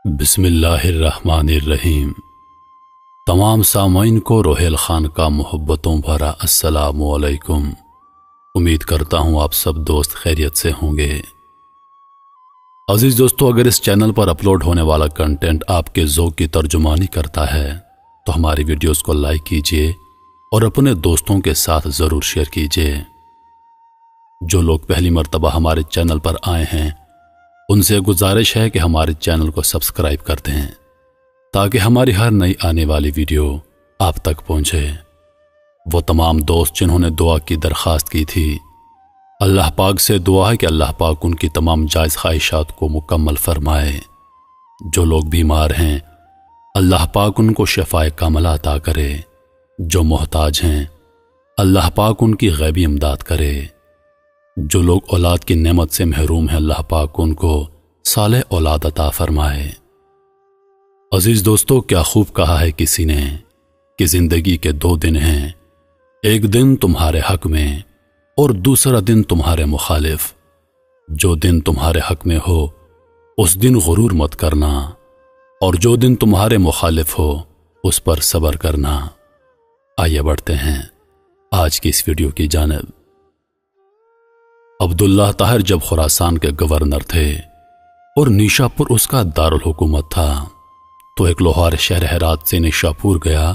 بسم اللہ الرحمن الرحیم۔ تمام سامعین کو روحیل خان کا محبتوں بھرا السلام علیکم۔ امید کرتا ہوں آپ سب دوست خیریت سے ہوں گے۔ عزیز دوستو، اگر اس چینل پر اپلوڈ ہونے والا کنٹینٹ آپ کے ذوق کی ترجمانی کرتا ہے تو ہماری ویڈیوز کو لائک کیجئے اور اپنے دوستوں کے ساتھ ضرور شیئر کیجئے۔ جو لوگ پہلی مرتبہ ہمارے چینل پر آئے ہیں ان سے گزارش ہے کہ ہمارے چینل کو سبسکرائب کر دیں تاکہ ہماری ہر نئی آنے والی ویڈیو آپ تک پہنچے۔ وہ تمام دوست جنہوں نے دعا کی درخواست کی تھی، اللہ پاک سے دعا ہے کہ اللہ پاک ان کی تمام جائز خواہشات کو مکمل فرمائے۔ جو لوگ بیمار ہیں اللہ پاک ان کو شفاء کاملہ عطا کرے۔ جو محتاج ہیں اللہ پاک ان کی غیبی امداد کرے۔ جو لوگ اولاد کی نعمت سے محروم ہیں اللہ پاک ان کو صالح اولاد عطا فرمائے۔ عزیز دوستو، کیا خوب کہا ہے کسی نے کہ زندگی کے دو دن ہیں، ایک دن تمہارے حق میں اور دوسرا دن تمہارے مخالف۔ جو دن تمہارے حق میں ہو اس دن غرور مت کرنا، اور جو دن تمہارے مخالف ہو اس پر صبر کرنا۔ آئیے بڑھتے ہیں آج کی اس ویڈیو کی جانب۔ عبداللہ طاہر جب خراسان کے گورنر تھے اور نیشاپور اس کا دارالحکومت تھا تو ایک لوہار شہر ہرات سے نیشاپور گیا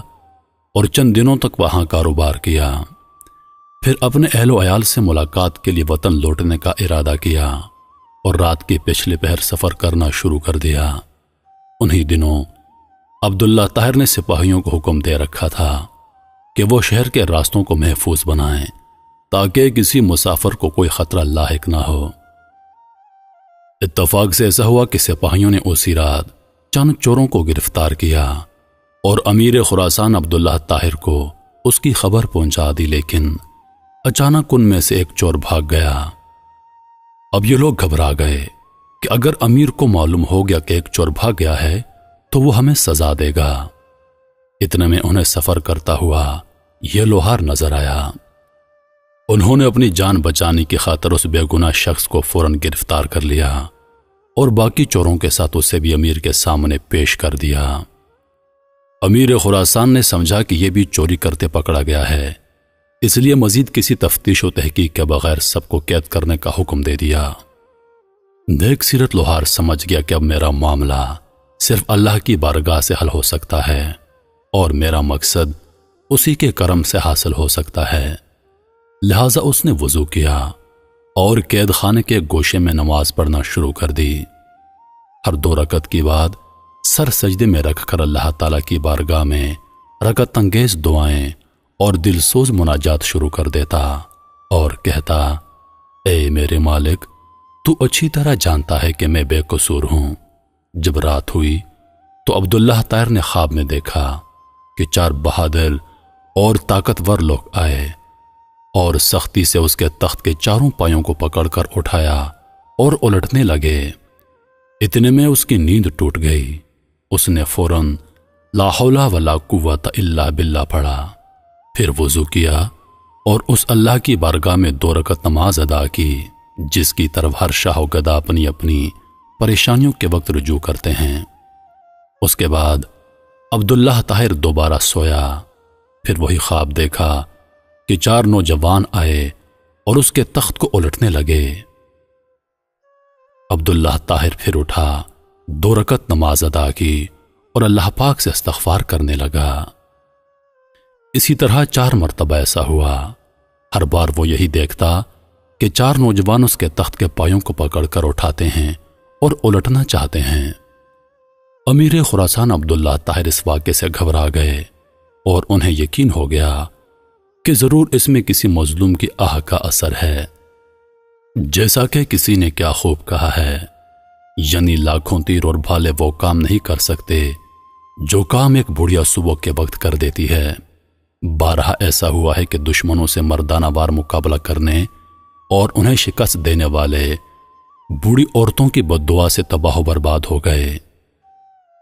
اور چند دنوں تک وہاں کاروبار کیا۔ پھر اپنے اہل و عیال سے ملاقات کے لیے وطن لوٹنے کا ارادہ کیا اور رات کے پچھلے پہر سفر کرنا شروع کر دیا۔ انہی دنوں عبداللہ طاہر نے سپاہیوں کو حکم دے رکھا تھا کہ وہ شہر کے راستوں کو محفوظ بنائیں تاکہ کسی مسافر کو کوئی خطرہ لاحق نہ ہو۔ اتفاق سے ایسا ہوا کہ سپاہیوں نے اسی رات چند چوروں کو گرفتار کیا اور امیر خراسان عبداللہ طاہر کو اس کی خبر پہنچا دی، لیکن اچانک ان میں سے ایک چور بھاگ گیا۔ اب یہ لوگ گھبرا گئے کہ اگر امیر کو معلوم ہو گیا کہ ایک چور بھاگ گیا ہے تو وہ ہمیں سزا دے گا۔ اتنے میں انہیں سفر کرتا ہوا یہ لوہار نظر آیا۔ انہوں نے اپنی جان بچانے کی خاطر اس بے گناہ شخص کو فوراً گرفتار کر لیا اور باقی چوروں کے ساتھ اسے بھی امیر کے سامنے پیش کر دیا۔ امیر خراسان نے سمجھا کہ یہ بھی چوری کرتے پکڑا گیا ہے، اس لیے مزید کسی تفتیش و تحقیق کے بغیر سب کو قید کرنے کا حکم دے دیا۔ نیک سیرت لوہار سمجھ گیا کہ اب میرا معاملہ صرف اللہ کی بارگاہ سے حل ہو سکتا ہے اور میرا مقصد اسی کے کرم سے حاصل ہو سکتا ہے، لہٰذا اس نے وضو کیا اور قید خانے کے گوشے میں نماز پڑھنا شروع کر دی۔ ہر 2 رکعت کے بعد سر سجدے میں رکھ کر اللہ تعالیٰ کی بارگاہ میں رکعت انگیز دعائیں اور دل سوز مناجات شروع کر دیتا اور کہتا، اے میرے مالک، تو اچھی طرح جانتا ہے کہ میں بے قصور ہوں۔ جب رات ہوئی تو عبداللہ طاہر نے خواب میں دیکھا کہ 4 بہادر اور طاقتور لوگ آئے اور سختی سے اس کے تخت کے چاروں پایوں کو پکڑ کر اٹھایا اور الٹنے لگے۔ اتنے میں اس کی نیند ٹوٹ گئی۔ اس نے فوراً لا حول ولا قوت الا باللہ پڑھا، پھر وضو کیا اور اس اللہ کی بارگاہ میں 2 رکعت نماز ادا کی جس کی طرف ہر شاہ و گدا اپنی اپنی پریشانیوں کے وقت رجوع کرتے ہیں۔ اس کے بعد عبداللہ طاہر دوبارہ سویا، پھر وہی خواب دیکھا کہ 4 نوجوان آئے اور اس کے تخت کو الٹنے لگے۔ عبداللہ طاہر پھر اٹھا، 2 رکعت نماز ادا کی اور اللہ پاک سے استغفار کرنے لگا۔ اسی طرح 4 مرتبہ ایسا ہوا۔ ہر بار وہ یہی دیکھتا کہ 4 نوجوان اس کے تخت کے پایوں کو پکڑ کر اٹھاتے ہیں اور الٹنا چاہتے ہیں۔ امیر خراسان عبداللہ طاہر اس واقعے سے گھبرا گئے اور انہیں یقین ہو گیا کہ ضرور اس میں کسی مظلوم کی آہ کا اثر ہے۔ جیسا کہ کسی نے کیا خوب کہا ہے، یعنی لاکھوں تیر اور بھالے وہ کام نہیں کر سکتے جو کام ایک بڑھیا صبح کے وقت کر دیتی ہے۔ بارہا ایسا ہوا ہے کہ دشمنوں سے مردانہ وار مقابلہ کرنے اور انہیں شکست دینے والے بوڑھی عورتوں کی بددعا سے تباہ و برباد ہو گئے۔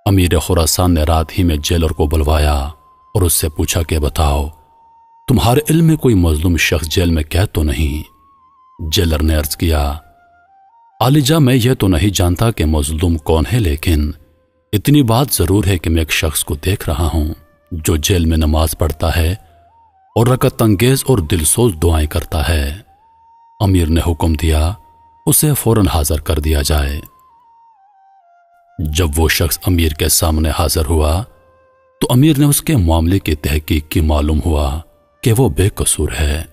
امیر خراسان نے رات ہی میں جیلر کو بلوایا اور اس سے پوچھا کہ بتاؤ، تمہارے علم میں کوئی مظلوم شخص جیل میں قید تو نہیں؟ جیلر نے عرض کیا، عالی جاں میں یہ تو نہیں جانتا کہ مظلوم کون ہے، لیکن اتنی بات ضرور ہے کہ میں ایک شخص کو دیکھ رہا ہوں جو جیل میں نماز پڑھتا ہے اور رکعت انگیز اور دلسوز دعائیں کرتا ہے۔ امیر نے حکم دیا اسے فوراً حاضر کر دیا جائے۔ جب وہ شخص امیر کے سامنے حاضر ہوا تو امیر نے اس کے معاملے کی تحقیق کی، معلوم ہوا کہ وہ بے قصور ہے۔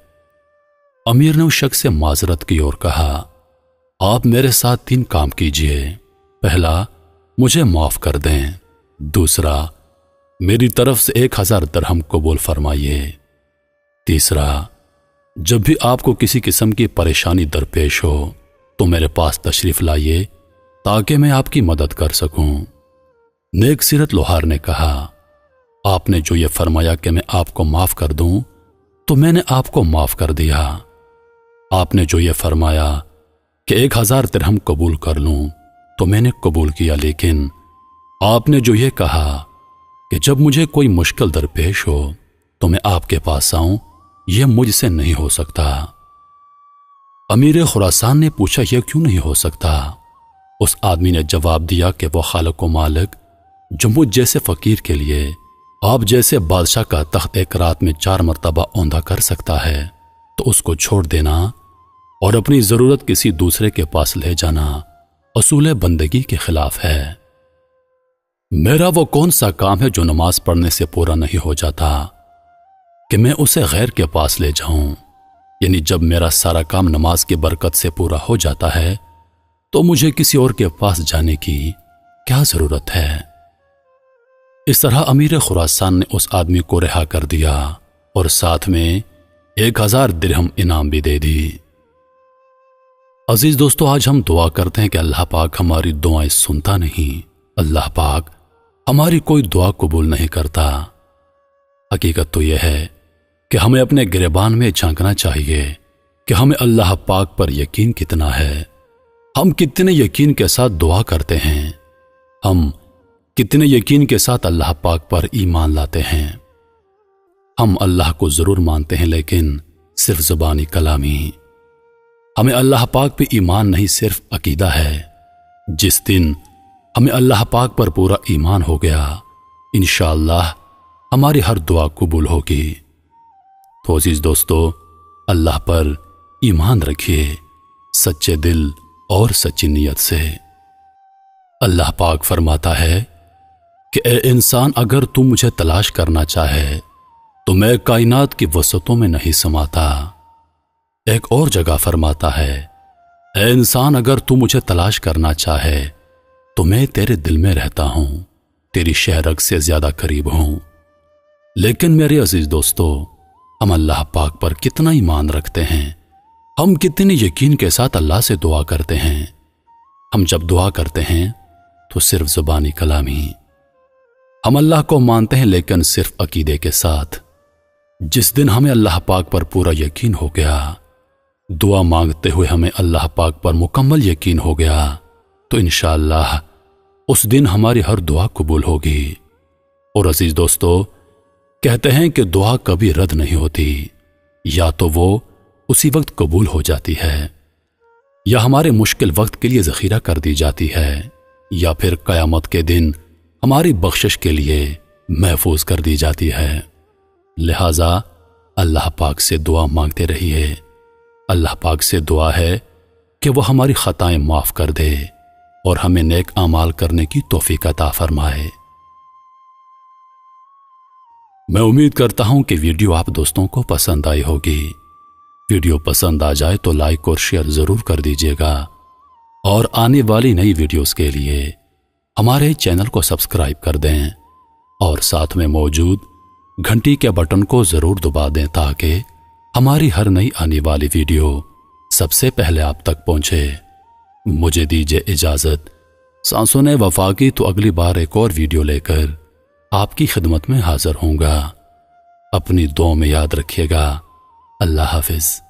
امیر نے اس شخص سے معذرت کی اور کہا، آپ میرے ساتھ 3 کام کیجئے۔ پہلا، مجھے معاف کر دیں۔ دوسرا، میری طرف سے 1000 درہم قبول فرمائیے۔ تیسرا، جب بھی آپ کو کسی قسم کی پریشانی درپیش ہو تو میرے پاس تشریف لائیے تاکہ میں آپ کی مدد کر سکوں۔ نیک سیرت لوہار نے کہا، آپ نے جو یہ فرمایا کہ میں آپ کو معاف کر دوں تو میں نے آپ کو معاف کر دیا۔ آپ نے جو یہ فرمایا کہ 1000 درہم قبول کر لوں تو میں نے قبول کیا، لیکن آپ نے جو یہ کہا کہ جب مجھے کوئی مشکل درپیش ہو تو میں آپ کے پاس آؤں، یہ مجھ سے نہیں ہو سکتا۔ امیر خراسان نے پوچھا، یہ کیوں نہیں ہو سکتا؟ اس آدمی نے جواب دیا کہ وہ خالق و مالک جو مجھ جیسے فقیر کے لیے آپ جیسے بادشاہ کا تخت ایک رات میں 4 مرتبہ اوندھا کر سکتا ہے تو اس کو چھوڑ دینا اور اپنی ضرورت کسی دوسرے کے پاس لے جانا اصول بندگی کے خلاف ہے۔ میرا وہ کون سا کام ہے جو نماز پڑھنے سے پورا نہیں ہو جاتا کہ میں اسے غیر کے پاس لے جاؤں؟ یعنی جب میرا سارا کام نماز کی برکت سے پورا ہو جاتا ہے تو مجھے کسی اور کے پاس جانے کی کیا ضرورت ہے؟ اس طرح امیر خراسان نے اس آدمی کو رہا کر دیا اور ساتھ میں 1000 درہم انعام بھی دے دی۔ عزیز دوستو، آج ہم دعا کرتے ہیں کہ اللہ پاک ہماری دعائیں سنتا نہیں، اللہ پاک ہماری کوئی دعا قبول نہیں کرتا۔ حقیقت تو یہ ہے کہ ہمیں اپنے گریبان میں جھانکنا چاہیے کہ ہمیں اللہ پاک پر یقین کتنا ہے، ہم کتنے یقین کے ساتھ دعا کرتے ہیں، ہم کتنے یقین کے ساتھ اللہ پاک پر ایمان لاتے ہیں۔ ہم اللہ کو ضرور مانتے ہیں لیکن صرف زبانی کلامی۔ ہمیں اللہ پاک پہ ایمان نہیں، صرف عقیدہ ہے۔ جس دن ہمیں اللہ پاک پر پورا ایمان ہو گیا، انشاءاللہ ہماری ہر دعا قبول ہوگی۔ تو عزیز دوستو، اللہ پر ایمان رکھیے سچے دل اور سچی نیت سے۔ اللہ پاک فرماتا ہے کہ اے انسان، اگر تو مجھے تلاش کرنا چاہے تو میں کائنات کی وسعتوں میں نہیں سماتا۔ ایک اور جگہ فرماتا ہے، اے انسان، اگر تو مجھے تلاش کرنا چاہے تو میں تیرے دل میں رہتا ہوں، تیری شہرگ سے زیادہ قریب ہوں۔ لیکن میرے عزیز دوستو، ہم اللہ پاک پر کتنا ایمان رکھتے ہیں، ہم کتنے یقین کے ساتھ اللہ سے دعا کرتے ہیں۔ ہم جب دعا کرتے ہیں تو صرف زبانی کلامی، ہم اللہ کو مانتے ہیں لیکن صرف عقیدے کے ساتھ۔ جس دن ہمیں اللہ پاک پر پورا یقین ہو گیا، دعا مانگتے ہوئے ہمیں اللہ پاک پر مکمل یقین ہو گیا، تو انشاءاللہ اس دن ہماری ہر دعا قبول ہوگی۔ اور عزیز دوستو، کہتے ہیں کہ دعا کبھی رد نہیں ہوتی، یا تو وہ اسی وقت قبول ہو جاتی ہے، یا ہمارے مشکل وقت کے لیے ذخیرہ کر دی جاتی ہے، یا پھر قیامت کے دن ہماری بخشش کے لیے محفوظ کر دی جاتی ہے۔ لہٰذا اللہ پاک سے دعا مانگتے رہیے۔ اللہ پاک سے دعا ہے کہ وہ ہماری خطائیں معاف کر دے اور ہمیں نیک اعمال کرنے کی توفیق عطا فرمائے۔ میں امید کرتا ہوں کہ ویڈیو آپ دوستوں کو پسند آئی ہوگی۔ ویڈیو پسند آ جائے تو لائک اور شیئر ضرور کر دیجیے گا، اور آنے والی نئی ویڈیوز کے لیے ہمارے چینل کو سبسکرائب کر دیں اور ساتھ میں موجود گھنٹی کے بٹن کو ضرور دبا دیں تاکہ ہماری ہر نئی آنے والی ویڈیو سب سے پہلے آپ تک پہنچے۔ مجھے دیجیے اجازت، سانسوں نے وفا کی، تو اگلی بار ایک اور ویڈیو لے کر آپ کی خدمت میں حاضر ہوں گا۔ اپنی دعاؤں میں یاد رکھیے گا۔ اللہ حافظ۔